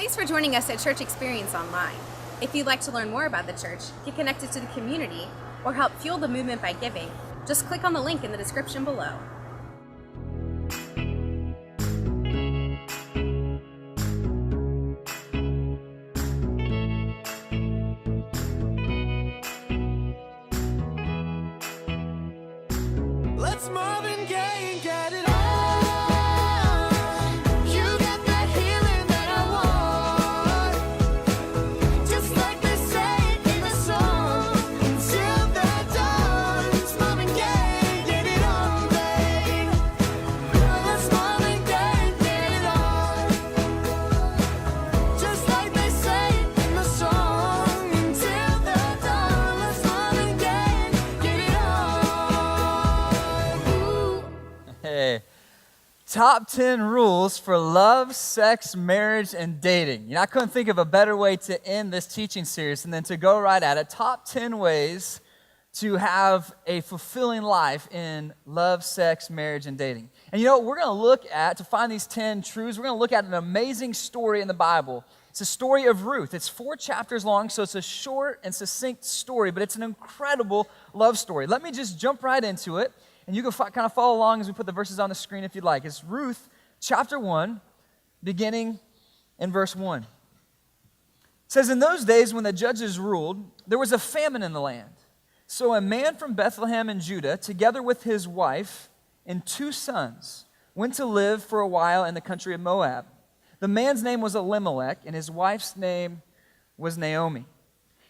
Thanks for joining us at Church Experience Online. If you'd like to learn more about the church, get connected to the community, or help fuel the movement by giving, just click on the link in the description below. Let's Marvin Gaye and get it on. You got that healing that I want. Just like they say in the song. Until the dawn. Let's Marvin Gaye, get it on, babe. Let's Marvin Gaye, get it on. Just like they say in the song. Until the dawn. Let's Marvin Gaye, get it on. Hey, top 10 rules for love, sex, marriage, and dating. I couldn't think of a better way to end this teaching series than to go right at it. Top 10 ways to have a fulfilling life in love, sex, marriage, and dating. And you know what we're going to look at, to find these 10 truths, we're going to look at an amazing story in the Bible. It's a story of Ruth. It's 4 chapters long, so it's a short and succinct story, but it's an incredible love story. Let me just jump right into it. And you can kind of follow along as we put the verses on the screen if you'd like. It's Ruth chapter 1, beginning in verse 1. It says, "In those days when the judges ruled, there was a famine in the land. So a man from Bethlehem in Judah, together with his wife and 2 sons, went to live for a while in the country of Moab. The man's name was Elimelech, and his wife's name was Naomi.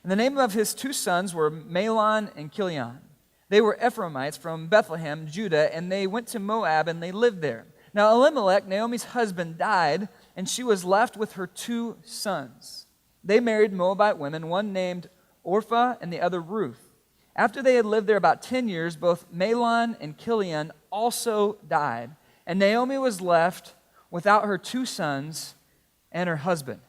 And the name of his 2 sons were Mahlon and Chilion. They were Ephraimites from Bethlehem, Judah, and they went to Moab and they lived there. Now Elimelech, Naomi's husband, died, and she was left with her 2 sons. They married Moabite women, one named Orpah and the other Ruth. After they had lived there about 10 years, both Mahlon and Chilion also died, and Naomi was left without her 2 sons and her husband."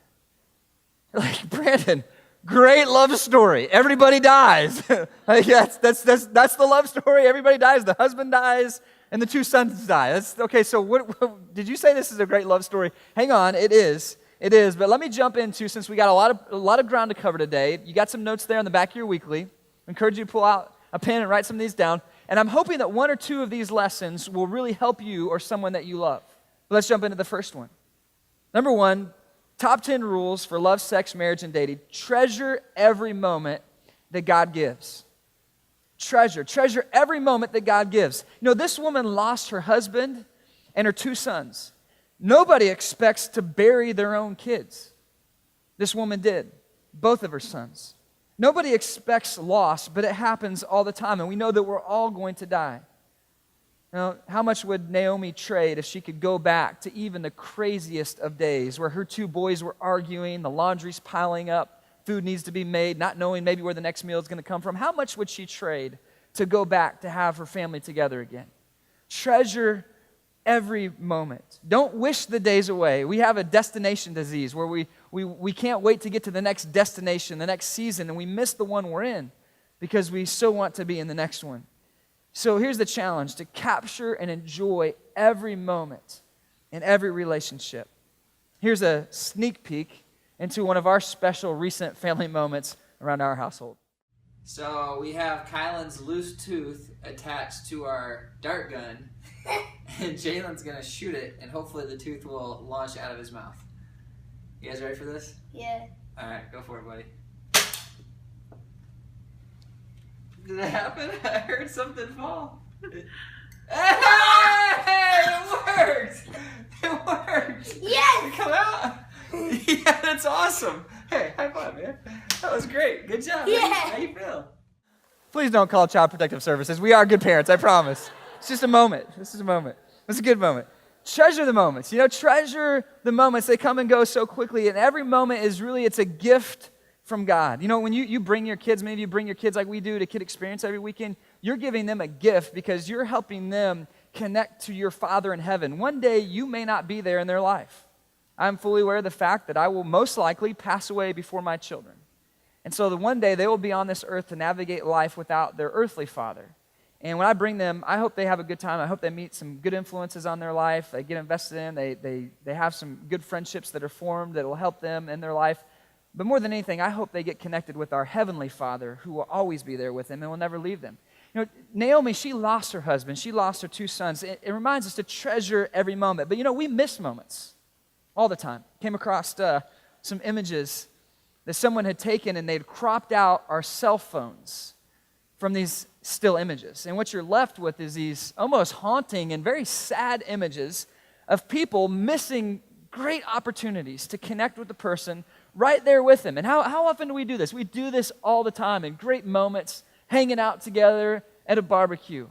Like, Brandon, great love story. Everybody dies. Like, that's the love story. Everybody dies. The husband dies, and the 2 sons die. Okay, so what did you say this is a great love story? Hang on, it is. It is. But let me jump into, since we got a lot of ground to cover today. You got some notes there on the back of your weekly. I encourage you to pull out a pen and write some of these down. And I'm hoping that 1 or 2 of these lessons will really help you or someone that you love. But let's jump into the first one. Number 1, top 10 rules for love, sex, marriage, and dating. Treasure every moment that God gives. Treasure every moment that God gives. You know, this woman lost her husband and her 2 sons. Nobody expects to bury their own kids. This woman did, both of her sons. Nobody expects loss, but it happens all the time, and we know that we're all going to die. Now, how much would Naomi trade if she could go back to even the craziest of days where her 2 boys were arguing, the laundry's piling up, food needs to be made, not knowing maybe where the next meal is going to come from? How much would she trade to go back to have her family together again? Treasure every moment. Don't wish the days away. We have a destination disease where we can't wait to get to the next destination, the next season, and we miss the one we're in because we so want to be in the next one. So here's the challenge: to capture and enjoy every moment in every relationship. Here's a sneak peek into one of our special recent family moments around our household. So we have Kylan's loose tooth attached to our dart gun, and Jalen's gonna shoot it, and hopefully the tooth will launch out of his mouth. You guys ready for this? Yeah. All right, go for it, buddy. Did it happen? I heard something fall. Hey! It worked! It worked! Yes! Come out! Yeah, that's awesome. Hey, high five, man. That was great. Good job. Yeah. How you feel? Please don't call Child Protective Services. We are good parents, I promise. It's just a moment. This is a moment. It's a good moment. Treasure the moments. You know, treasure the moments. They come and go so quickly, and every moment is really, it's a gift from God. You know, when you bring your kids, maybe you bring your kids like we do to Kid Experience every weekend, you're giving them a gift because you're helping them connect to your Father in heaven. One day, you may not be there in their life. I'm fully aware of the fact that I will most likely pass away before my children. And so one day, they will be on this earth to navigate life without their earthly father. And when I bring them, I hope they have a good time. I hope they meet some good influences on their life. They get invested in. They have some good friendships that are formed that will help them in their life. But more than anything, I hope they get connected with our Heavenly Father, who will always be there with them and will never leave them. You know, Naomi, she lost her husband. She lost her 2 sons. It reminds us to treasure every moment. But, we miss moments all the time. Came across some images that someone had taken, and they'd cropped out our cell phones from these still images. And what you're left with is these almost haunting and very sad images of people missing great opportunities to connect with the person right there with them. And how often do we do this? We do this all the time in great moments, hanging out together at a barbecue.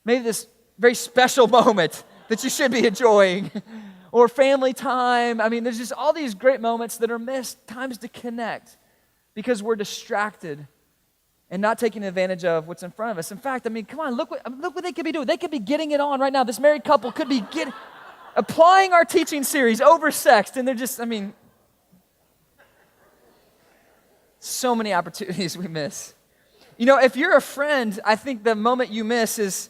Maybe this very special moment that you should be enjoying. Or family time. I mean, there's just all these great moments that are missed, times to connect, because we're distracted and not taking advantage of what's in front of us. In fact, come on, look what they could be doing. They could be getting it on right now. This married couple could be applying our teaching series, Oversexed, and they're just, so many opportunities we miss. If you're a friend, I think the moment you miss is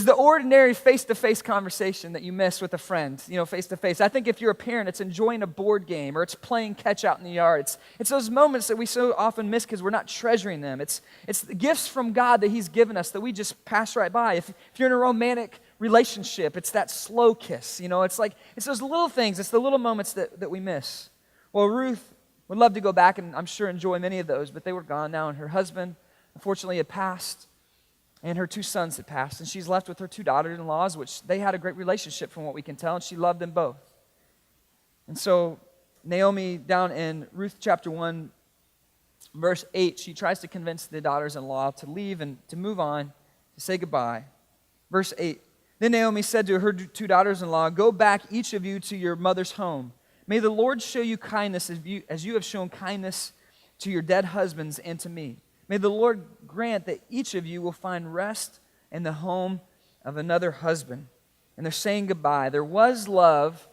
the ordinary face-to-face conversation that you miss with a friend, face-to-face. I think if you're a parent, it's enjoying a board game or it's playing catch-out in the yard. It's those moments that we so often miss because we're not treasuring them. It's the gifts from God that He's given us that we just pass right by. If you're in a romantic relationship, it's that slow kiss. It's those little things. It's the little moments that we miss. Well, Ruth would love to go back and I'm sure enjoy many of those, but they were gone now, and her husband, unfortunately, had passed. And her 2 sons had passed, and she's left with her 2 daughters-in-laws, which they had a great relationship from what we can tell, and she loved them both. And so Naomi, down in Ruth chapter 1, verse 8, she tries to convince the daughters-in-law to leave and to move on, to say goodbye. Verse 8, then Naomi said to her 2 daughters-in-law, go back, each of you, to your mother's home. May the Lord show you kindness as you have shown kindness to your dead husbands and to me. May the Lord grant that each of you will find rest in the home of another husband. And they're saying goodbye. There was love,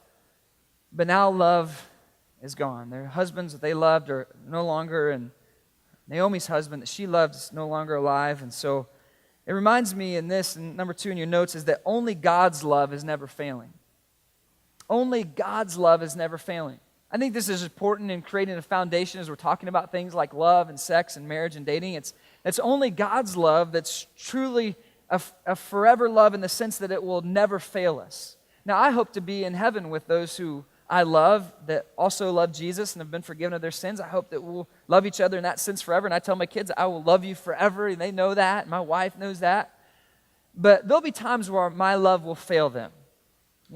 but now love is gone. Their husbands that they loved are no longer, and Naomi's husband that she loved is no longer alive. And so it reminds me in this, and number 2 in your notes, is that only God's love is never failing. Only God's love is never failing. I think this is important in creating a foundation as we're talking about things like love and sex and marriage and dating. It's only God's love that's truly a forever love in the sense that it will never fail us. Now, I hope to be in heaven with those who I love that also love Jesus and have been forgiven of their sins. I hope that we'll love each other in that sense forever. And I tell my kids, I will love you forever, and they know that. My wife knows that. But there'll be times where my love will fail them.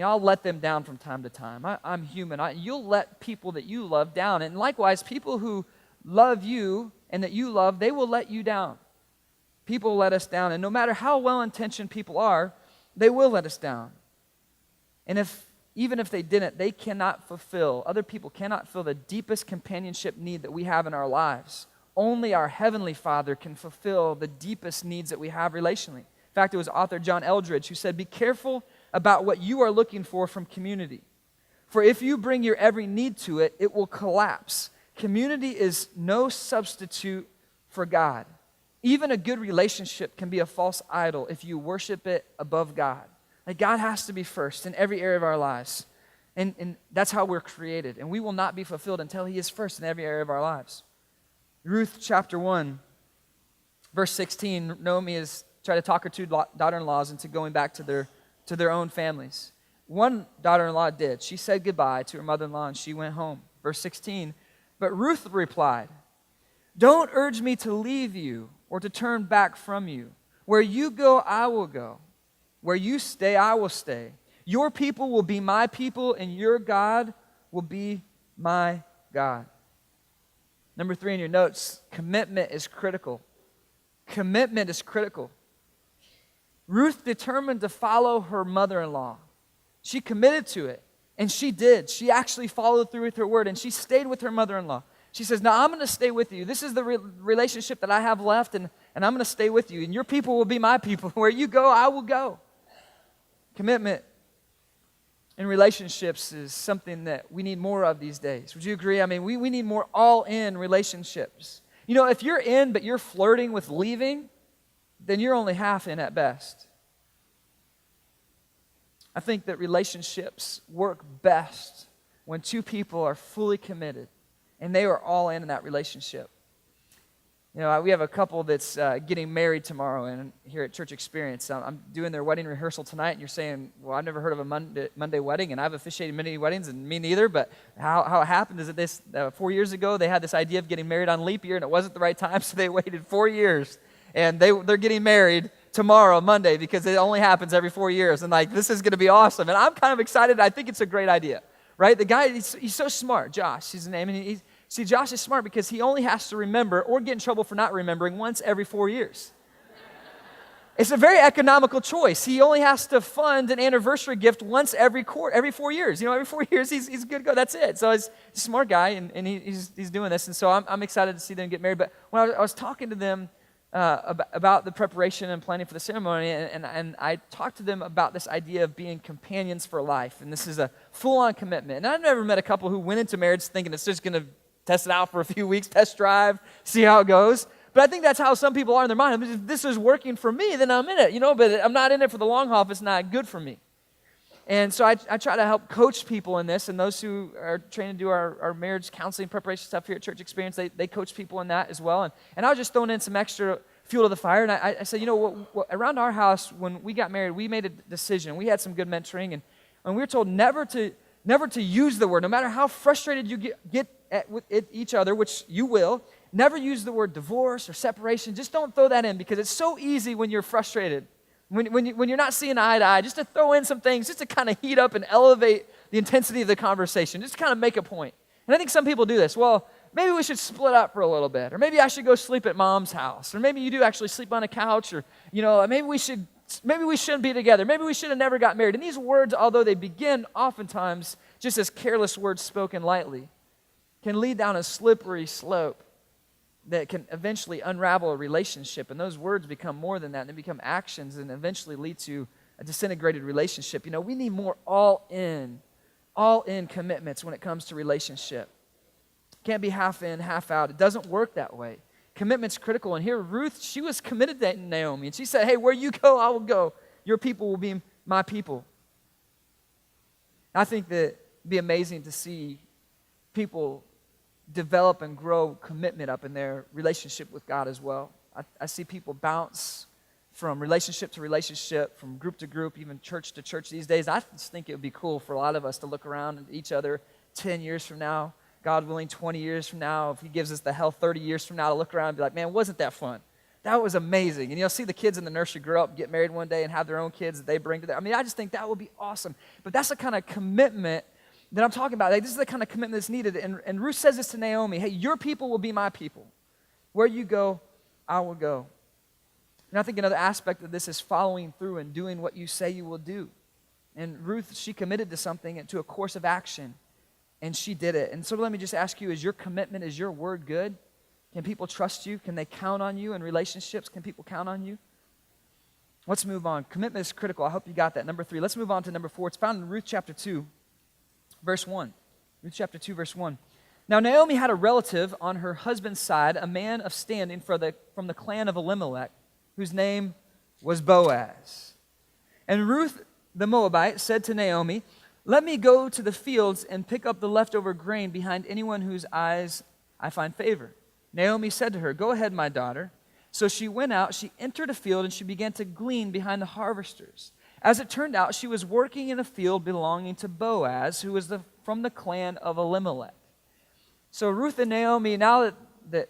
I'll let them down from time to time. I'm human. You'll let people that you love down. And likewise, people who love you and that you love, they will let you down. People let us down. And no matter how well-intentioned people are, they will let us down. And even if they didn't, other people cannot fill the deepest companionship need that we have in our lives. Only our Heavenly Father can fulfill the deepest needs that we have relationally. In fact, it was author John Eldredge who said, be careful about what you are looking for from community. For if you bring your every need to it, it will collapse. Community is no substitute for God. Even a good relationship can be a false idol if you worship it above God. Like, God has to be first in every area of our lives. And that's how we're created. And we will not be fulfilled until He is first in every area of our lives. Ruth chapter 1, verse 16, Naomi is trying to talk her 2 daughter-in-laws into going back to their own families. One daughter-in-law did. She said goodbye to her mother-in-law and she went home. Verse 16, but Ruth replied, don't urge me to leave you or to turn back from you. Where you go, I will go. Where you stay, I will stay. Your people will be my people and your God will be my God. Number 3 in your notes, commitment is critical. Commitment is critical. Ruth determined to follow her mother-in-law. She committed to it, and she did. She actually followed through with her word, and she stayed with her mother-in-law. She says, now I'm going to stay with you. This is the relationship that I have left, and I'm going to stay with you, and your people will be my people. Where you go, I will go. Commitment in relationships is something that we need more of these days. Would you agree? I mean, we need more all-in relationships. If you're in, but you're flirting with leaving, then you're only half in at best. I think that relationships work best when two people are fully committed and they are all in that relationship. You know, we have a couple that's getting married tomorrow and here at Church Experience. I'm doing their wedding rehearsal tonight, and you're saying, well, I've never heard of a Monday wedding, and I've officiated many weddings, and me neither, but how it happened is that this 4 years ago, they had this idea of getting married on leap year, and it wasn't the right time, so they waited 4 years, and they're getting married tomorrow, Monday, because it only happens every 4 years, and like, this is going to be awesome, and I'm kind of excited. I think it's a great idea, right? The guy, he's so smart, Josh, his name, and see, Josh is smart because he only has to remember or get in trouble for not remembering once every 4 years. It's a very economical choice. He only has to fund an anniversary gift once every 4 years. You know, every 4 years, he's good to go. That's it. So he's a smart guy, and he's doing this. And so I'm excited to see them get married. But when I was talking to them about the preparation and planning for the ceremony, and I talked to them about this idea of being companions for life. And this is a full-on commitment. And I've never met a couple who went into marriage thinking it's just going to test it out for a few weeks, test drive, see how it goes. But I think that's how some people are in their mind. I mean, if this is working for me, then I'm in it, you know, but I'm not in it for the long haul if it's not good for me. And so I try to help coach people in this, and those who are trained to do our marriage counseling preparation stuff here at Church Experience, they coach people in that as well. And I was just throwing in some extra fuel to the fire, and I said, you know, what, around our house, when we got married, we made a decision. We had some good mentoring, and we were told never to use the word, no matter how frustrated you get at each other, which you will, never use the word divorce or separation. Just don't throw that in, because it's so easy when you're frustrated, when you're not seeing eye to eye, just to throw in some things, just to kind of heat up and elevate the intensity of the conversation, just to kind of make a point. And I think some people do this. Well, maybe we should split up for a little bit, or maybe I should go sleep at mom's house, or maybe you do actually sleep on a couch, or, you know, maybe we shouldn't be together. Maybe we should have never got married. And these words, although they begin oftentimes just as careless words spoken lightly, can lead down a slippery slope that can eventually unravel a relationship. And those words become more than that, and they become actions and eventually lead to a disintegrated relationship. You know, we need more all-in commitments when it comes to relationship. Can't be half in, half out. It doesn't work that way. Commitment's critical. And here Ruth, she was committed to Naomi, and she said, hey, where you go, I will go. Your people will be my people. I think that it'd be amazing to see people develop and grow commitment up in their relationship with God as well. I see people bounce from relationship to relationship, from group to group, even church to church these days. I just think it would be cool for a lot of us to look around at each other 10 years from now, God willing, 20 years from now, if he gives us the health 30 years from now, to look around and be like, man, wasn't that fun? That was amazing. And you'll see the kids in the nursery grow up, get married one day, and have their own kids that they bring to them. I mean, I just think that would be awesome. But that's the kind of commitment that I'm talking about. Like, this is the kind of commitment that's needed. And Ruth says this to Naomi, hey, your people will be my people. Where you go, I will go. And I think another aspect of this is following through and doing what you say you will do. And Ruth, she committed to something, to a course of action, and she did it. And so let me just ask you, is your commitment, is your word good? Can people trust you? Can they count on you in relationships? Can people count on you? Let's move on. Commitment is critical. I hope you got that. Number 3. Let's move on to number 4. It's found in Ruth chapter 2, verse 1. Ruth chapter 2, verse 1. Now Naomi had a relative on her husband's side, a man of standing from the clan of Elimelech, whose name was Boaz. And Ruth the Moabite said to Naomi, let me go to the fields and pick up the leftover grain behind anyone whose eyes I find favor. Naomi said to her, go ahead, my daughter. So she went out, she entered a field, and she began to glean behind the harvesters. As it turned out, she was working in a field belonging to Boaz, who was from the clan of Elimelech. So Ruth and Naomi, now that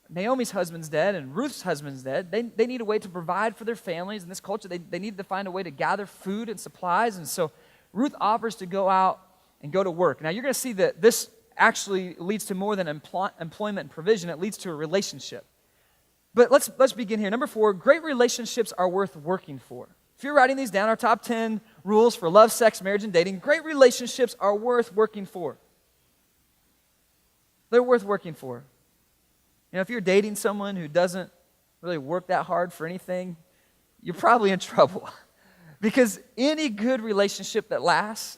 Naomi's husband's dead and Ruth's husband's dead, they need a way to provide for their families in this culture. They need to find a way to gather food and supplies. And so Ruth offers to go out and go to work. Now you're going to see that this actually leads to more than employment and provision. It leads to a relationship. But let's begin here. Number 4, great relationships are worth working for. If you're writing these down, our top 10 rules for love, sex, marriage, and dating, great relationships are worth working for. They're worth working for. You know, if you're dating someone who doesn't really work that hard for anything, you're probably in trouble. Because any good relationship that lasts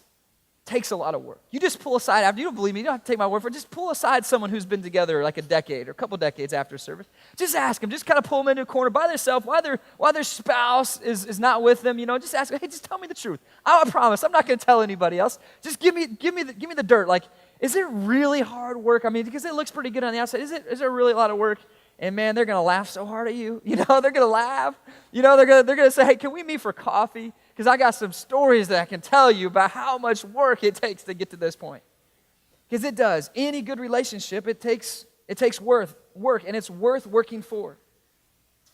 takes a lot of work. You just pull aside, after you don't believe me, you don't have to take my word for it, just pull aside someone who's been together like a decade or a couple decades after service. Just ask them, just kind of pull them into a corner by themselves while their spouse is not with them, just ask them, hey, just tell me the truth. I promise, I'm not going to tell anybody else. Just give me the dirt. Like, is it really hard work? I mean, because it looks pretty good on the outside. Is it really a lot of work? And man, they're going to laugh so hard at you. They're going to laugh. They're going to say, hey, can we meet for coffee? Because I got some stories that I can tell you about how much work it takes to get to this point. Because it does. Any good relationship, it takes work, and it's worth working for.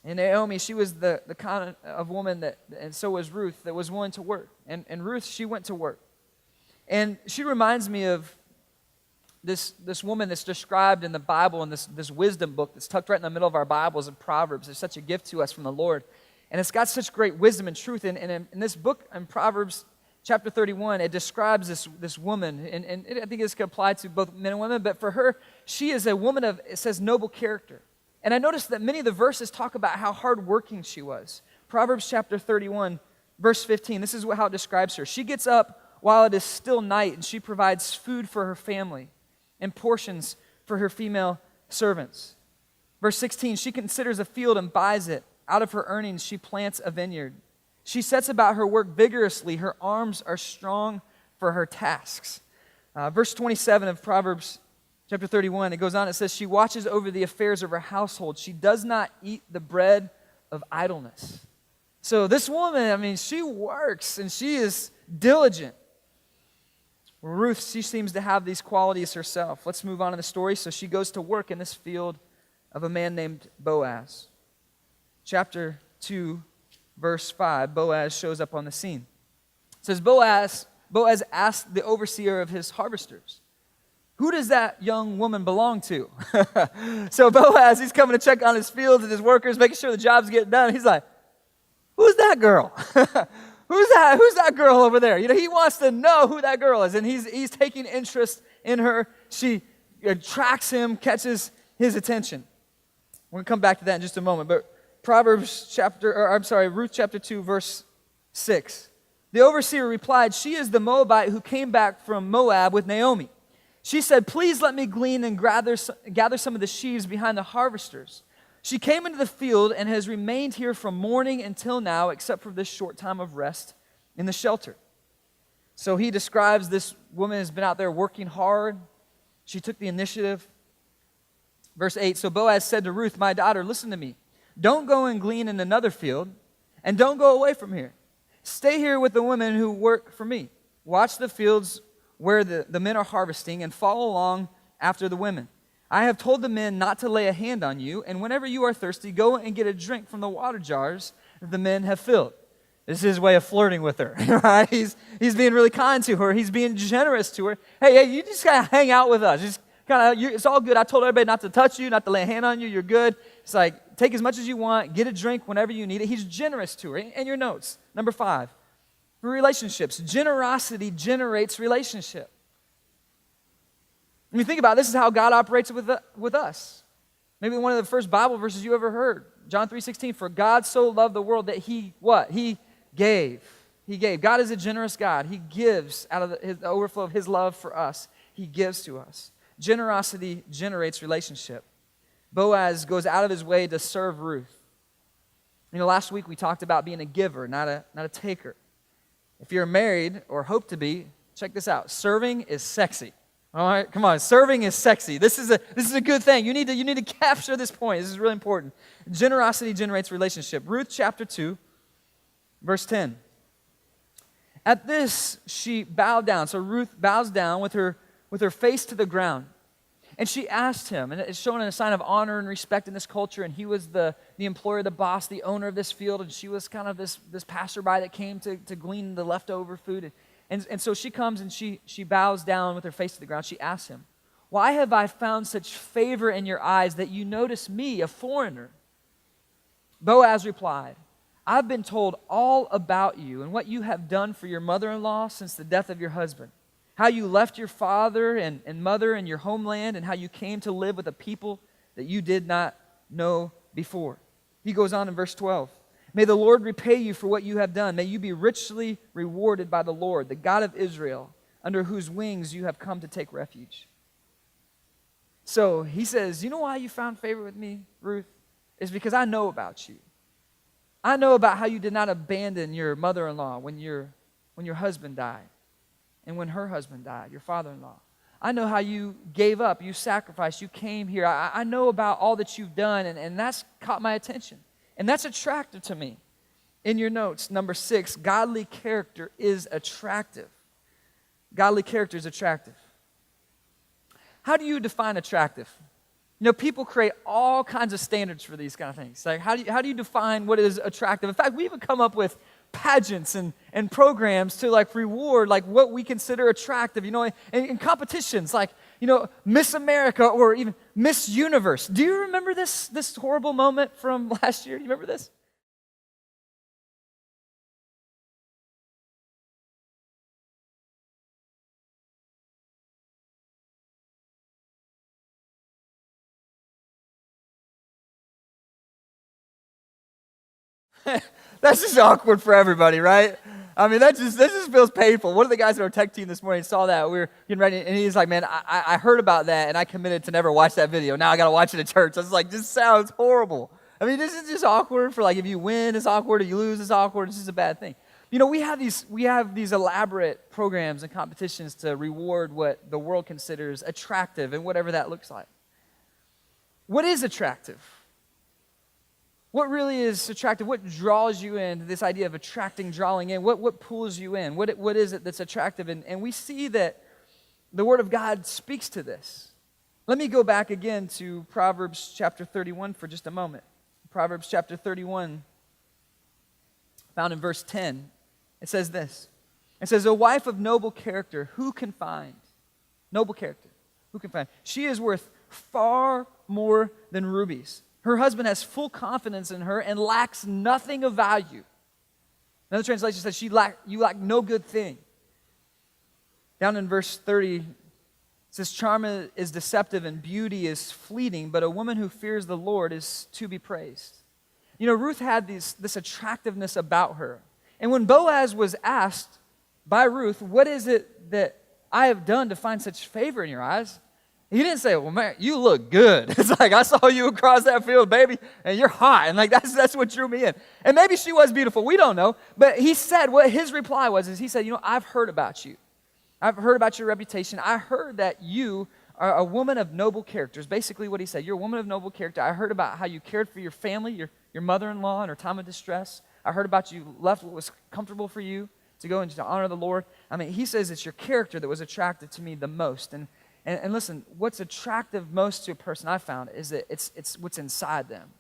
And Naomi, she was the kind of woman that, and so was Ruth, that was willing to work. And Ruth, she went to work. And she reminds me of this woman that's described in the Bible in this wisdom book that's tucked right in the middle of our Bibles in Proverbs. It's such a gift to us from the Lord. And it's got such great wisdom and truth. And in this book, in Proverbs chapter 31, it describes this woman. And I think this could apply to both men and women. But for her, she is a woman of, it says, noble character. And I noticed that many of the verses talk about how hardworking she was. Proverbs chapter 31, verse 15, this is how it describes her. She gets up while it is still night, and she provides food for her family and portions for her female servants. Verse 16, she considers a field and buys it. Out of her earnings, she plants a vineyard. She sets about her work vigorously. Her arms are strong for her tasks. Verse 27 of Proverbs chapter 31, it goes on, it says, she watches over the affairs of her household. She does not eat the bread of idleness. So this woman, she works and she is diligent. Ruth, she seems to have these qualities herself. Let's move on in the story. So she goes to work in this field of a man named Boaz. Chapter 2, verse 5, Boaz shows up on the scene. It says, Boaz asked the overseer of his harvesters, who does that young woman belong to? So Boaz, he's coming to check on his fields and his workers, making sure the job's getting done. He's like, who's that girl? Who's that girl over there? He wants to know who that girl is, and he's taking interest in her. She attracts him, catches his attention. We're going to come back to that in just a moment, but Ruth chapter 2, verse 6. The overseer replied, she is the Moabite who came back from Moab with Naomi. She said, please let me glean and gather some of the sheaves behind the harvesters. She came into the field and has remained here from morning until now, except for this short time of rest in the shelter. So he describes this woman has been out there working hard. She took the initiative. Verse 8, so Boaz said to Ruth, my daughter, listen to me. Don't go and glean in another field, and don't go away from here. Stay here with the women who work for me. Watch the fields where the men are harvesting, and follow along after the women. I have told the men not to lay a hand on you, and whenever you are thirsty, go and get a drink from the water jars that the men have filled. This is his way of flirting with her, right? He's being really kind to her. He's being generous to her. Hey, you just kind of hang out with us. It's all good. I told everybody not to touch you, not to lay a hand on you. You're good. It's like, take as much as you want, get a drink whenever you need it. He's generous to her. And your notes, number 5, for relationships. Generosity generates relationship. When you think about it, this is how God operates with us. Maybe one of the first Bible verses you ever heard, John 3:16, for God so loved the world that he, what? He gave. He gave. God is a generous God. He gives out of the overflow of his love for us. He gives to us. Generosity generates relationship. Boaz goes out of his way to serve Ruth. Last week we talked about being a giver, not a taker. If you're married or hope to be, check this out. Serving is sexy. All right, come on. Serving is sexy. This is a good thing. You need to capture this point. This is really important. Generosity generates relationship. Ruth chapter 2, verse 10. At this she bowed down. So Ruth bows down with her face to the ground. And she asked him, and it's shown a sign of honor and respect in this culture, and he was the employer, the boss, the owner of this field, and she was kind of this passerby that came to glean the leftover food. And so she comes and she bows down with her face to the ground. She asks him, why have I found such favor in your eyes that you notice me, a foreigner? Boaz replied, I've been told all about you and what you have done for your mother-in-law since the death of your husband, how you left your father and mother and your homeland, and how you came to live with a people that you did not know before. He goes on in verse 12. May the Lord repay you for what you have done. May you be richly rewarded by the Lord, the God of Israel, under whose wings you have come to take refuge. So he says, you know why you found favor with me, Ruth? It's because I know about you. I know about how you did not abandon your mother-in-law when your husband died and when her husband died, your father-in-law. I know how you gave up, you sacrificed, you came here. I know about all that you've done, and that's caught my attention. And that's attractive to me. In your notes, number 6, godly character is attractive. Godly character is attractive. How do you define attractive? You know, people create all kinds of standards for these kind of things. Like, how do you define what is attractive? In fact, we even come up with pageants and programs to like reward like what we consider attractive, you know, in competitions like, you know, Miss America or even Miss Universe. Do you remember this horrible moment from last year? Do you remember this? That's just awkward for everybody, right? I mean, that just feels painful. One of the guys on our tech team this morning saw that. We were getting ready, and he's like, man, I heard about that, and I committed to never watch that video. Now I got to watch it at church. I was like, this sounds horrible. I mean, this is just awkward for like if you win, it's awkward. If you lose, it's awkward. It's just a bad thing. You know, we have these elaborate programs and competitions to reward what the world considers attractive and whatever that looks like. What is attractive? What really is attractive? What draws you in? This idea of attracting, drawing in. What pulls you in? What is it that's attractive? And we see that the Word of God speaks to this. Let me go back again to Proverbs chapter 31 for just a moment. Proverbs chapter 31, found in verse 10. It says this. It says, a wife of noble character, who can find? Noble character, who can find? She is worth far more than rubies. Her husband has full confidence in her and lacks nothing of value. Another translation says, you lack no good thing. Down in verse 30, it says, charm is deceptive and beauty is fleeting, but a woman who fears the Lord is to be praised. You know, Ruth had this attractiveness about her. And when Boaz was asked by Ruth, what is it that I have done to find such favor in your eyes? He didn't say, well, man, you look good. It's like, I saw you across that field, baby, and you're hot. And like, that's what drew me in. And maybe she was beautiful. We don't know. But he said, what his reply was, is he said, you know, I've heard about you. I've heard about your reputation. I heard that you are a woman of noble character. Is basically what he said. You're a woman of noble character. I heard about how you cared for your family, your mother-in-law in her time of distress. I heard about you left what was comfortable for you to go and to honor the Lord. I mean, he says it's your character that was attractive to me the most. And listen, what's attractive most to a person I found is that it's what's inside them.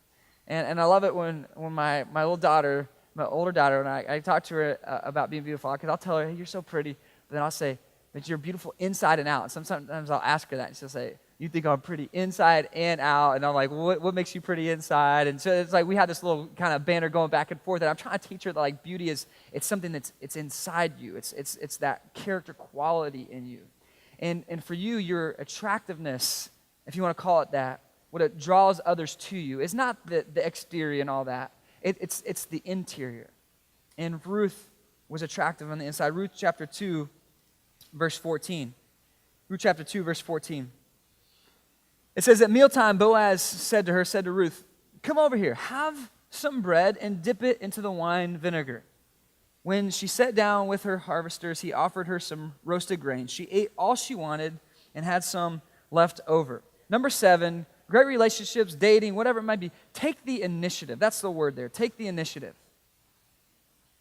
And I love it when my little daughter, my older daughter, and I talk to her about being beautiful, because I'll tell her, hey, you're so pretty, but then I'll say, but you're beautiful inside and out. And sometimes I'll ask her that, and she'll say, you think I'm pretty inside and out? And I'm like, well, what makes you pretty inside? And so it's like we have this little kind of banter going back and forth, and I'm trying to teach her that like beauty is, it's something it's inside you. It's that character quality in you. And for you, your attractiveness, if you want to call it that, what it draws others to you is not the exterior and all that. It's the interior. And Ruth was attractive on the inside. Ruth chapter 2, verse 14. Ruth chapter 2, verse 14. It says, at mealtime, Boaz said to Ruth, come over here, have some bread and dip it into the wine vinegar. When she sat down with her harvesters, he offered her some roasted grain. She ate all she wanted and had some left over. Number 7, great relationships, dating, whatever it might be. Take the initiative. That's the word there. Take the initiative.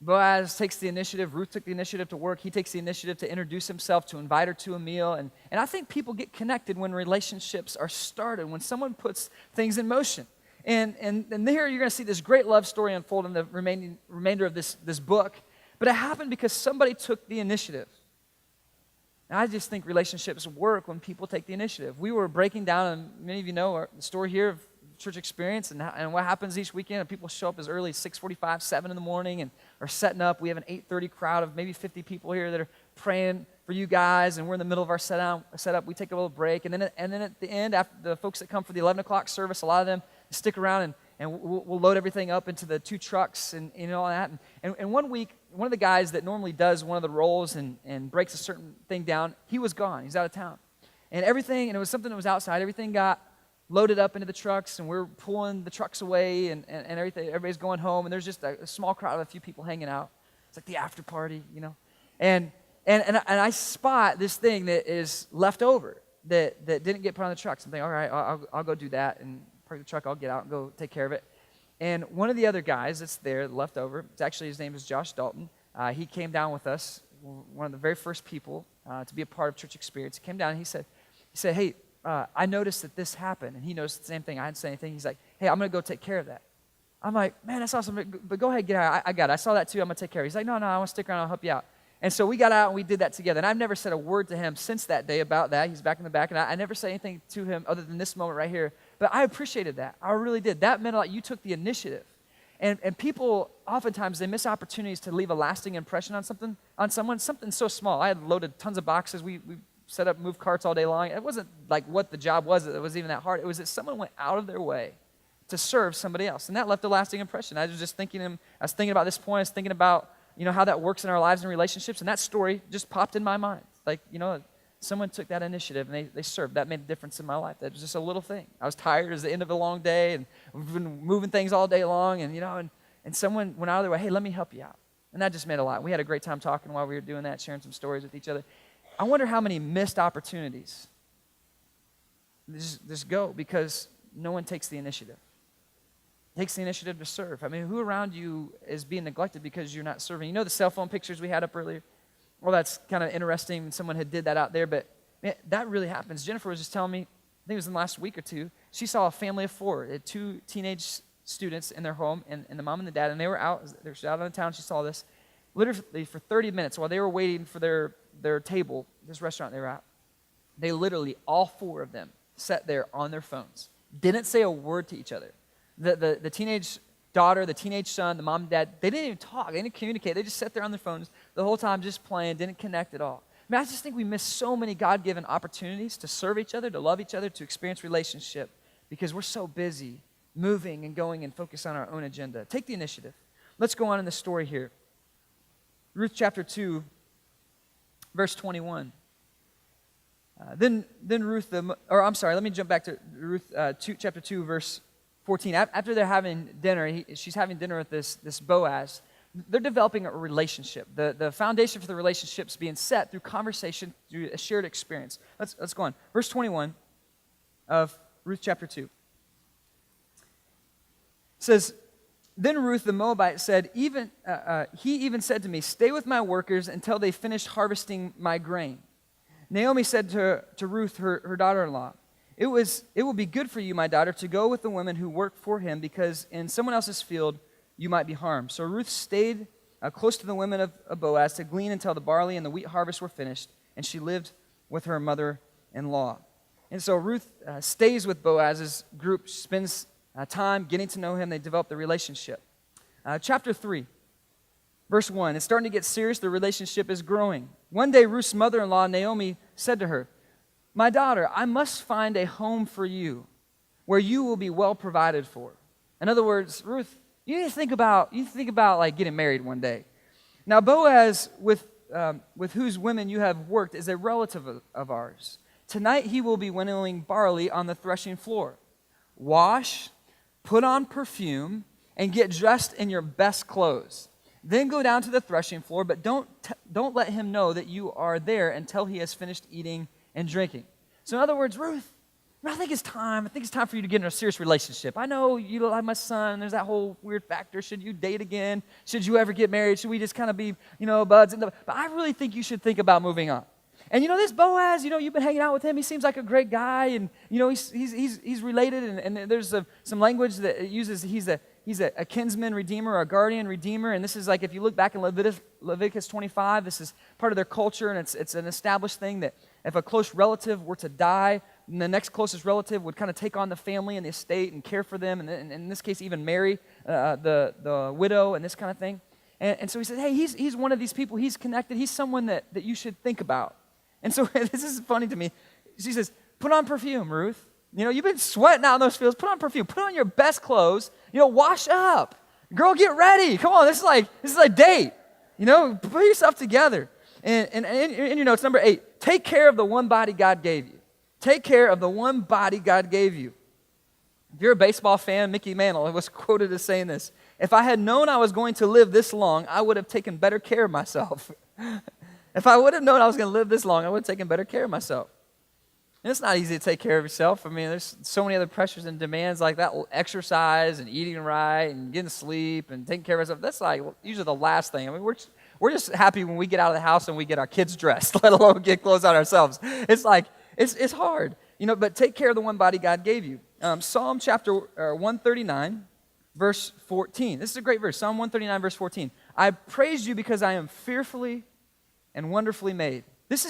Boaz takes the initiative. Ruth took the initiative to work. He takes the initiative to introduce himself, to invite her to a meal. And I think people get connected when relationships are started, when someone puts things in motion. And here you're going to see this great love story unfold in the remainder of this book. But it happened because somebody took the initiative. And I just think relationships work when people take the initiative. We were breaking down, and many of you know the story here of church experience and what happens each weekend. People show up as early as 6:45, 7 in the morning and are setting up. We have an 8:30 crowd of maybe 50 people here that are praying for you guys, and we're in the middle of our setup. We take a little break, and then at the end, after the folks that come for the 11 o'clock service, a lot of them stick around we'll load everything up into the 2 trucks and all that. And one week, one of the guys that normally does one of the rolls and breaks a certain thing down, he was gone. He's out of town. And it was something that was outside. Everything got loaded up into the trucks, and we're pulling the trucks away, and everything. Everybody's going home, and there's just a small crowd of a few people hanging out. It's like the after party, And I spot this thing that is left over that didn't get put on the trucks. I'm thinking, all right, I'll go do that and park the truck. I'll get out and go take care of it. And one of the other guys that's there, left over, his name is Josh Dalton. He came down with us, one of the very first people to be a part of church experience. He came down and he said, hey, I noticed that this happened. And he noticed the same thing. I didn't say anything. He's like, hey, I'm going to go take care of that. I'm like, man, that's awesome, but go ahead, get out. I got it. I saw that too. I'm going to take care of it. He's like, no, I want to stick around. I'll help you out. And so we got out and we did that together. And I've never said a word to him since that day about that. He's back in the back. And I never said anything to him other than this moment right here. But I appreciated that. I really did. That meant a lot. You took the initiative. And people, oftentimes, they miss opportunities to leave a lasting impression on someone, something so small. I had loaded tons of boxes. We set up, moved carts all day long. It wasn't like what the job was that was even that hard. It was that someone went out of their way to serve somebody else. And that left a lasting impression. I was thinking about this point. I was thinking about, how that works in our lives and relationships. And that story just popped in my mind. Like, someone took that initiative and they served. That made a difference in my life. That was just a little thing. I was tired. It was the end of a long day and we've been moving things all day long. And someone went out of their way, hey, let me help you out. And that just made a lot. We had a great time talking while we were doing that, sharing some stories with each other. I wonder how many missed opportunities just go because no one takes the initiative. Takes the initiative to serve. I mean, who around you is being neglected because you're not serving? The cell phone pictures we had up earlier? Well, that's kind of interesting. Someone had did that out there, but man, that really happens. Jennifer was just telling me, I think it was in the last week or two, she saw a family of 4, 2 teenage students in their home, and the mom and the dad, and they were out on the town. She saw this literally for 30 minutes while they were waiting for their table, this restaurant they were at. They literally, all 4 of them, sat there on their phones, didn't say a word to each other. The teenage daughter, the teenage son, the mom and dad, they didn't even talk. They didn't communicate. They just sat there on their phones the whole time just playing, didn't connect at all. I mean, I just think we miss so many God-given opportunities to serve each other, to love each other, to experience relationship because we're so busy moving and going and focused on our own agenda. Take the initiative. Let's go on in the story here. Ruth chapter 2, verse 21. Then Ruth, let me jump back to Ruth chapter 2, verse 14. After they're having dinner, she's having dinner with this Boaz. They're developing a relationship. The foundation for the relationship is being set through conversation, through a shared experience. Let's go on. Verse 21 of Ruth chapter 2. It says, then Ruth the Moabite said, he even said to me, stay with my workers until they finish harvesting my grain. Naomi said to Ruth, her daughter-in-law, it will be good for you, my daughter, to go with the women who work for him, because in someone else's field you might be harmed. So Ruth stayed close to the women of Boaz to glean until the barley and the wheat harvest were finished, and she lived with her mother-in-law. And so Ruth stays with Boaz's group, spends time getting to know him. They develop the relationship. Chapter 3, verse 1. It's starting to get serious. The relationship is growing. One day, Ruth's mother-in-law, Naomi, said to her, my daughter, I must find a home for you where you will be well provided for. In other words, Ruth, you need to think about like getting married one day. Now, Boaz, with whose women you have worked, is a relative of ours. Tonight he will be winnowing barley on the threshing floor. Wash, put on perfume, and get dressed in your best clothes. Then go down to the threshing floor, but don't let him know that you are there until he has finished eating and drinking. So in other words, Ruth, I think it's time for you to get in a serious relationship. I know you like my son. There's that whole weird factor. Should you date again? Should you ever get married? Should we just kind of be, buds? But I really think you should think about moving on. And this Boaz, you've been hanging out with him. He seems like a great guy, and he's related. And there's some language that uses he's a kinsman redeemer or a guardian redeemer. And this is like if you look back in Leviticus 25, this is part of their culture, and it's an established thing that if a close relative were to die, the next closest relative would kind of take on the family and the estate and care for them, and in this case even marry the widow and this kind of thing. And so he said, hey, he's one of these people. He's connected. He's someone that you should think about. And so this is funny to me. She says, put on perfume, Ruth. You've been sweating out in those fields. Put on perfume. Put on your best clothes. Wash up. Girl, get ready. Come on, this is a date. Put yourself together. And in your notes, number 8, take care of the one body God gave you. Take care of the one body God gave you. If you're a baseball fan, Mickey Mantle was quoted as saying this: "If I had known I was going to live this long, I would have taken better care of myself." If I would have known I was going to live this long, I would have taken better care of myself. And it's not easy to take care of yourself. I mean, there's so many other pressures and demands like that. Exercise and eating right and getting sleep and taking care of ourselves. That's like usually the last thing. I mean, we're just happy when we get out of the house and we get our kids dressed, let alone get clothes on ourselves. It's like, it's hard. But take care of the one body God gave you. Psalm chapter 139, verse 14. This is a great verse. Psalm 139, verse 14. "I praise you because I am fearfully and wonderfully made." Did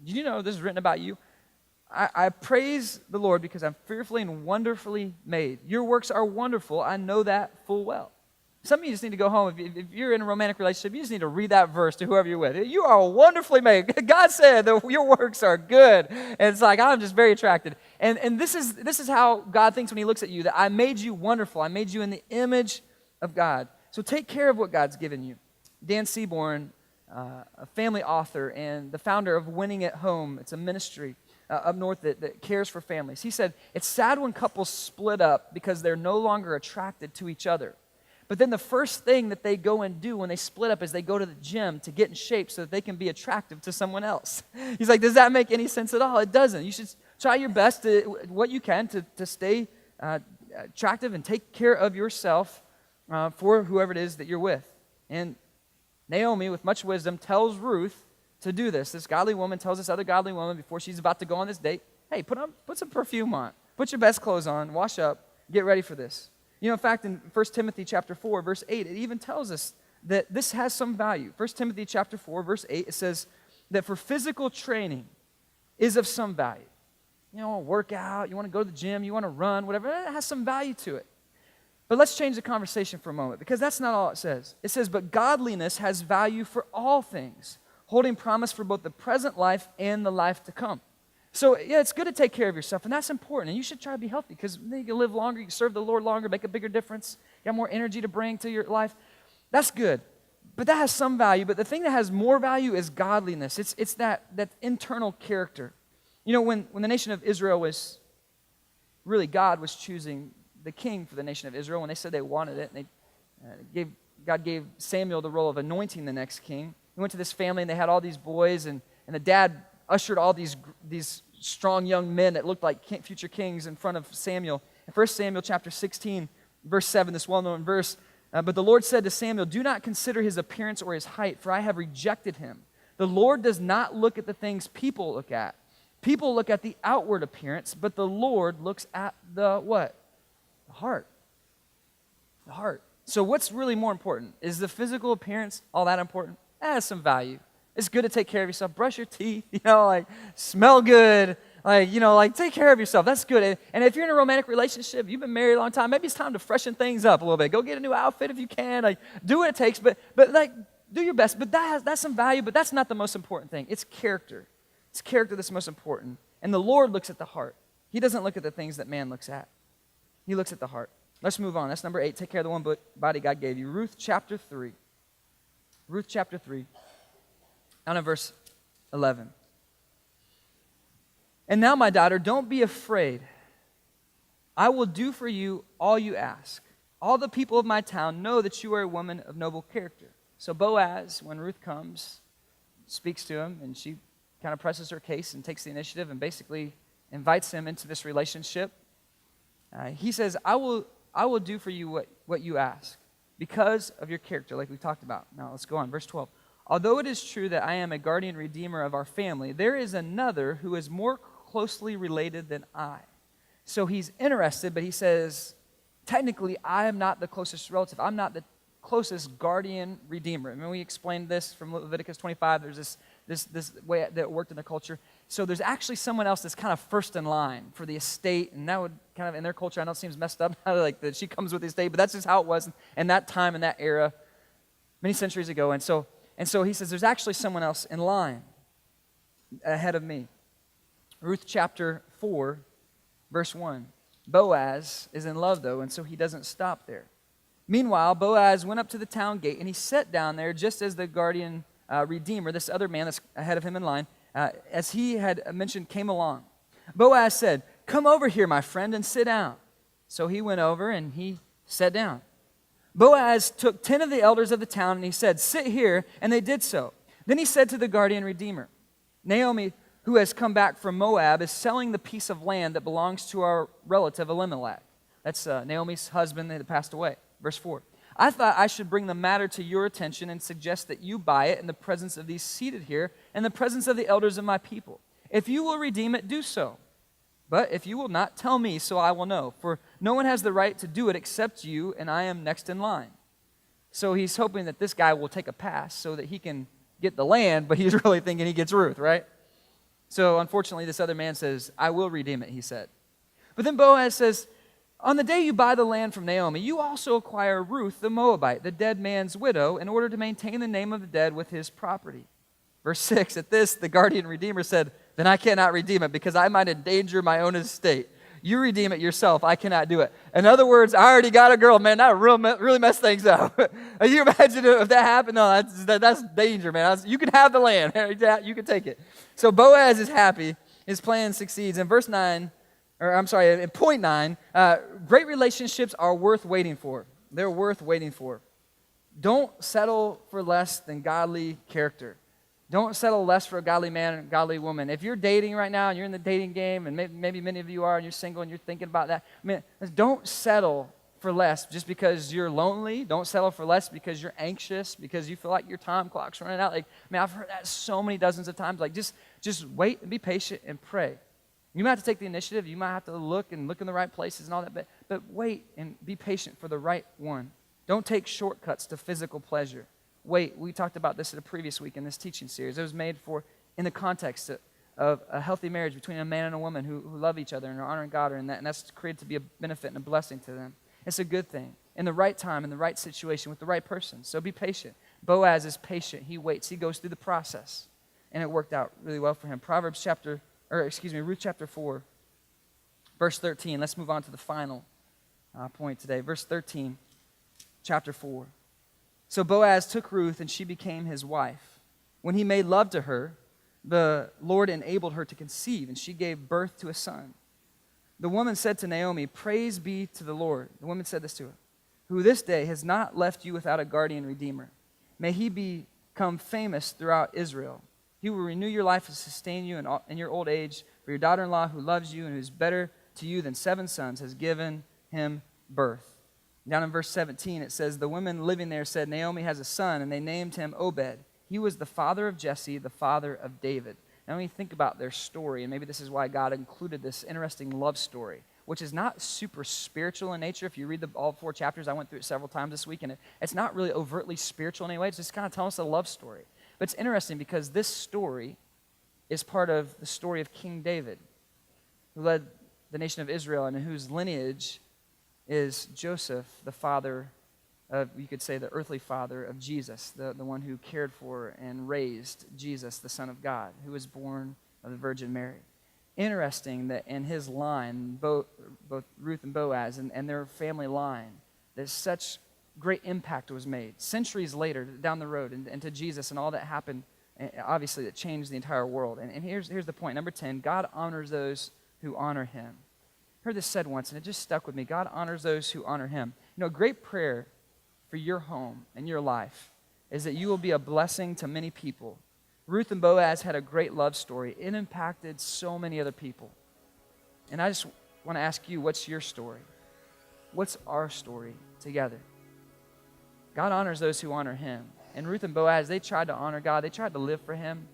you know this is written about you? I praise the Lord because I'm fearfully and wonderfully made. Your works are wonderful. I know that full well. Some of you just need to go home. If you're in a romantic relationship, you just need to read that verse to whoever you're with. You are wonderfully made. God said that your works are good. And it's like, I'm just very attracted. And this is how God thinks when he looks at you, that I made you wonderful. I made you in the image of God. So take care of what God's given you. Dan Seaborn, a family author and the founder of Winning at Home, it's a ministry up north that cares for families. He said, "It's sad when couples split up because they're no longer attracted to each other. But then the first thing that they go and do when they split up is they go to the gym to get in shape so that they can be attractive to someone else." He's like, does that make any sense at all? It doesn't. You should try your best, what you can, to stay attractive and take care of yourself for whoever it is that you're with. And Naomi, with much wisdom, tells Ruth to do this. This godly woman tells this other godly woman before she's about to go on this date, hey, put some perfume on. Put your best clothes on. Wash up. Get ready for this. In fact, in 1 Timothy chapter 4, verse 8, it even tells us that this has some value. 1 Timothy chapter 4, verse 8, it says that for physical training is of some value. You want to work out, you want to go to the gym, you want to run, whatever, it has some value to it. But let's change the conversation for a moment, because that's not all it says. It says, but godliness has value for all things, holding promise for both the present life and the life to come. So, yeah, it's good to take care of yourself, and that's important, and you should try to be healthy, because you can live longer, you can serve the Lord longer, make a bigger difference, you have more energy to bring to your life. That's good, but that has some value, but the thing that has more value is godliness. It's that internal character. When the nation of Israel was, really God was choosing the king for the nation of Israel, when they said they wanted it, and God gave Samuel the role of anointing the next king. He went to this family, and they had all these boys, and the dad ushered all these strong young men that looked like future kings in front of Samuel. In 1 Samuel chapter 16, verse 7, this well-known verse, but the Lord said to Samuel, do not consider his appearance or his height, for I have rejected him. The Lord does not look at the things people look at. People look at the outward appearance, but the Lord looks at the what? The heart. The heart. So what's really more important? Is the physical appearance all that important? That has some value. It's good to take care of yourself. Brush your teeth, smell good, take care of yourself. That's good. And if you're in a romantic relationship, you've been married a long time, maybe it's time to freshen things up a little bit. Go get a new outfit if you can. Do what it takes, but do your best. But that's some value, but that's not the most important thing. It's character. It's character that's most important. And the Lord looks at the heart. He doesn't look at the things that man looks at. He looks at the heart. Let's move on. That's number 8. Take care of the one body God gave you. Ruth chapter 3. Ruth chapter 3. Down in verse 11. And now, my daughter, don't be afraid. I will do for you all you ask. All the people of my town know that you are a woman of noble character. So Boaz, when Ruth comes, speaks to him, and she kind of presses her case and takes the initiative and basically invites him into this relationship. He says, I will do for you what you ask because of your character, like we talked about. Now, let's go on. Verse 12. Although it is true that I am a guardian redeemer of our family, there is another who is more closely related than I. So he's interested, but he says, technically, I am not the closest relative. I'm not the closest guardian redeemer. I mean, we explained this from Leviticus 25. There's this way that it worked in the culture. So there's actually someone else that's kind of first in line for the estate, and that would kind of, in their culture, I know it seems messed up, like that she comes with the estate, but that's just how it was in that time, in that era, many centuries ago. And so he says, there's actually someone else in line ahead of me. Ruth chapter 4, Verse 1. Boaz is in love, though, and so he doesn't stop there. Meanwhile, Boaz went up to the town gate, and he sat down there just as the guardian redeemer, this other man that's ahead of him in line, as he had mentioned, came along. Boaz said, "Come over here, my friend, and sit down." So he went over and he sat down. Boaz took 10 of the elders of the town and he said, "Sit here," and they did so. Then he said to the guardian redeemer, "Naomi, who has come back from Moab, is selling the piece of land that belongs to our relative Elimelech." That's Naomi's husband that passed away. Verse 4. "I thought I should bring the matter to your attention and suggest that you buy it in the presence of these seated here and the presence of the elders of my people. If you will redeem it, do so. But if you will not, tell me, so I will know. For no one has the right to do it except you, and I am next in line." So he's hoping that this guy will take a pass so that he can get the land, but he's really thinking he gets Ruth, right? So unfortunately, this other man says, "I will redeem it," he said. But then Boaz says, "On the day you buy the land from Naomi, you also acquire Ruth the Moabite, the dead man's widow, in order to maintain the name of the dead with his property." Verse 6, at this, the guardian redeemer said, "Then I cannot redeem it because I might endanger my own estate. You redeem it yourself. I cannot do it." In other words, I already got a girl. Man, that really messed things up. You imagine if that happened? No, that's danger, man. You can have the land. You can take it. So Boaz is happy. His plan succeeds. In verse 9, in point 9, great relationships are worth waiting for. They're worth waiting for. Don't settle for less than godly character. Don't settle less for a godly man and a godly woman. If you're dating right now and you're in the dating game, and maybe many of you are and you're single and you're thinking about that, don't settle for less just because you're lonely. Don't settle for less because you're anxious, because you feel like your time clock's running out. I've heard that so many dozens of times. Just wait and be patient and pray. You might have to take the initiative. You might have to look in the right places and all that, but wait and be patient for the right one. Don't take shortcuts to physical pleasure. Wait, we talked about this in a previous week in this teaching series. It was made in the context of a healthy marriage between a man and a woman who love each other and are honoring God, and that's created to be a benefit and a blessing to them. It's a good thing. In the right time, in the right situation, with the right person. So be patient. Boaz is patient. He waits. He goes through the process. And it worked out really well for him. Ruth chapter 4, verse 13. Let's move on to the final point today. Verse 13, chapter 4. "So Boaz took Ruth, and she became his wife. When he made love to her, the Lord enabled her to conceive, and she gave birth to a son. The woman said to Naomi, 'Praise be to the Lord.'" The woman said this to her, "Who this day has not left you without a guardian redeemer. May he become famous throughout Israel. He will renew your life and sustain you in your old age. For your daughter-in-law who loves you and who is better to you than 7 sons has given him birth." Down in verse 17, it says, "The women living there said, 'Naomi has a son,' and they named him Obed. He was the father of Jesse, the father of David." Now, when you think about their story, and maybe this is why God included this interesting love story, which is not super spiritual in nature. If you read all 4 chapters, I went through it several times this week, and it's not really overtly spiritual in any way. It's just kind of telling us a love story. But it's interesting because this story is part of the story of King David, who led the nation of Israel and whose lineage is Joseph, the father of, you could say, the earthly father of Jesus, the one who cared for and raised Jesus, the Son of God, who was born of the Virgin Mary. Interesting that in his line, both Ruth and Boaz and their family line, that such great impact was made. Centuries later, down the road, and to Jesus and all that happened, obviously, that changed the entire world. And here's the point. Number 10, God honors those who honor him. I heard this said once, and it just stuck with me. God honors those who honor him. A great prayer for your home and your life is that you will be a blessing to many people. Ruth and Boaz had a great love story. It impacted so many other people. And I just want to ask you, what's your story? What's our story together? God honors those who honor him. And Ruth and Boaz, they tried to honor God. They tried to live for him.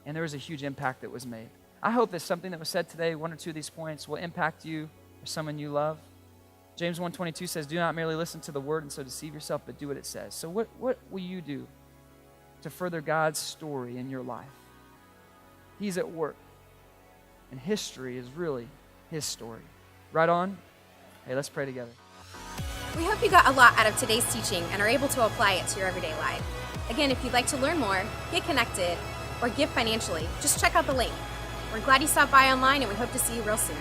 And there was a huge impact that was made. I hope that something that was said today, 1 or 2 of these points, will impact you or someone you love. James 1:22 says, "Do not merely listen to the word and so deceive yourself, but do what it says." So what will you do to further God's story in your life? He's at work. And history is really his story. Right on? Hey, let's pray together. We hope you got a lot out of today's teaching and are able to apply it to your everyday life. Again, if you'd like to learn more, get connected, or give financially, just check out the link. We're glad you stopped by online, and we hope to see you real soon.